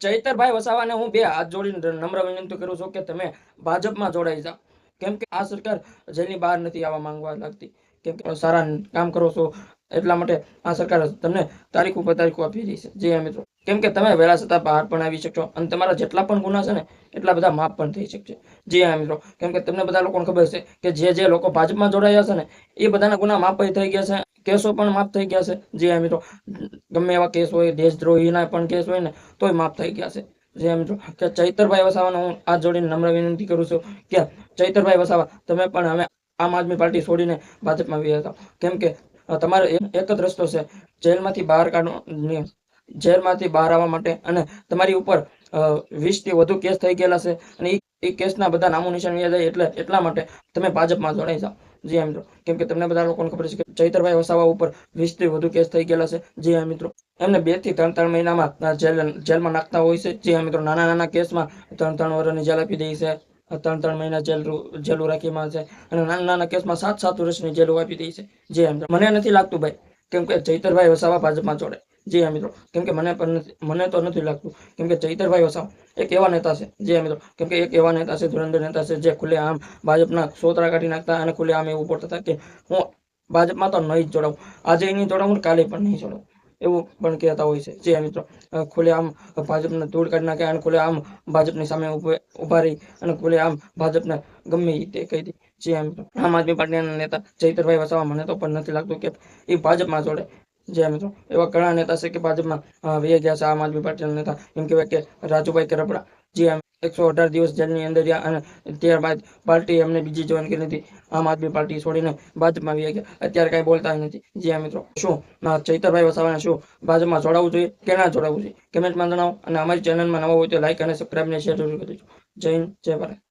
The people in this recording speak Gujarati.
ચૈતરભાઈ વસાવાને હું બે હાથ જોડીને નમ્ર વિનંતી કરું છું કે તમે ભાજપમાં જોડાઈ જાઓ. કેમ કે આ સરકાર જેલની બહાર નથી આવવા માંગવા લાગતી. કેમ કે સારા કામ કરો છો એટલા માટે આ સરકાર તમને તારીખ ઉપર તારીખો આપી રહી છે. જી હા મિત્રો, કેમ કે તમે વહેલા છતાં બહાર પણ આવી શકશો અને તમારા જેટલા પણ ગુના છે ને એટલા બધા માફ પણ થઈ શકશે. જી હા મિત્રો, કેમ કે તમને બધા લોકોને ખબર છે કે જે લોકો ભાજપમાં જોડાયા છે ને એ બધાના ગુના માફ થઈ ગયા છે, કેસો પણ માફ થઈ ગયા છે. જી હા મિત્રો, ગમે એવા કેસ હોય, દેશદ્રોહીના પણ કેસ હોય ને તોય માફ થઈ ગયા છે. જે મિત્રો કે ચૈતરભાઈ વસાવાને હું આ જોડીને નમ્ર વિનંતી કરું છું કે ચૈતરભાઈ વસાવા તમે પણ હવે આમ આદમી પાર્ટી છોડીને ભાજપમાં વ્યા જાઓ. કેમ કે તમારો એક જ રસ્તો છે, જેલમાંથી બહાર કાઢો, જેલમાંથી બહાર આવવા માટે. અને તમારી ઉપર 20થી વધુ કેસ થઈ ગયેલા છે અને એ કેસના બધા નામો નિશાન યાદ જાય એટલે એટલા માટે તમે ભાજપમાં જોડાઈ જાઓ. જી હા મિત્રો, કેમ કે તમને બધા લોકોને ખબર છે કે ચૈતરભાઈ વસાવા ઉપર 20થી વધુ કેસ થઈ ગયેલા છે. જી હા મિત્રો, એમને 2 થી 3 મહિનામાં જેલમાં નાખતા હોય છે. જી હા મિત્રો, નાના નાના કેસમાં 3 વર્ષની જેલ આપી દે છે, 3 મહિના જેલું રાખીમાં છે અને નાના નાના કેસમાં 7 વર્ષની જેલું આપી દે છે. જી હા મિત્રો, મને નથી લાગતું ભાઈ કેમ કે ચૈતરભાઈ વસાવા ભાજપમાં જોડે. જી હા મિત્રો, કેમ કે મને તો નથી લાગતું. કેમ કે ચૈતરભાઈ વસાવા એક એવા નેતા છે. જી હા મિત્રો, કેમ કે એક એવા નેતા છે, ધુરંધર નેતા છે, જે ખુલ્લે આમ ભાજપના સોતરા કાઢી નાખતા અને ખુલ્લે આમ એવું બોલતા હતા કે હું ભાજપમાં તો નહીં જ જોડાવું, આજે નહીં જોડાવું, કાલે પણ નહીં જોડાવું, એવું પણ કહેતા હોય છે. જે મિત્રો ખુલ્લે આમ ભાજપને ધૂળ કાઢી નાખે અને ખુલ્લે આમ ભાજપની સામે ઉભા રહી અને ખુલ્લે આમ ભાજપને ગમે તે કહી દે. જે મિત્રો આમ આદમી પાર્ટીના નેતા ચૈતરભાઈ વસાવા મને તો પણ નથી લાગતું કે એ ભાજપમાં જોડે. જે મિત્રો એવા ઘણા નેતા છે કે ભાજપમાં વહી ગયા છે. આમ આદમી પાર્ટીના નેતા એમ કહેવાય કે રાજુભાઈ કરપડા, જે 118 દિવસ જેલની અંદર રહ્યા અને ત્યારબાદ પાર્ટી એમને બીજી જોઈન કરી હતી. આમ આદમી પાર્ટી છોડીને ભાજપમાં વહી ગયા, અત્યારે કઈ બોલતા નથી. જી મિત્રો, શું ચૈતરભાઈ વસાવાને શું ભાજપમાં જોડાવવું જોઈએ કે ના જોડાવવું જોઈએ કમેન્ટમાં જણાવો. અને અમારી ચેનલમાં નવા હોય તો લાઈક અને સબસ્ક્રાઈબ ને શેર જરૂર કરજો. જય હિન્દ, જય ભારત.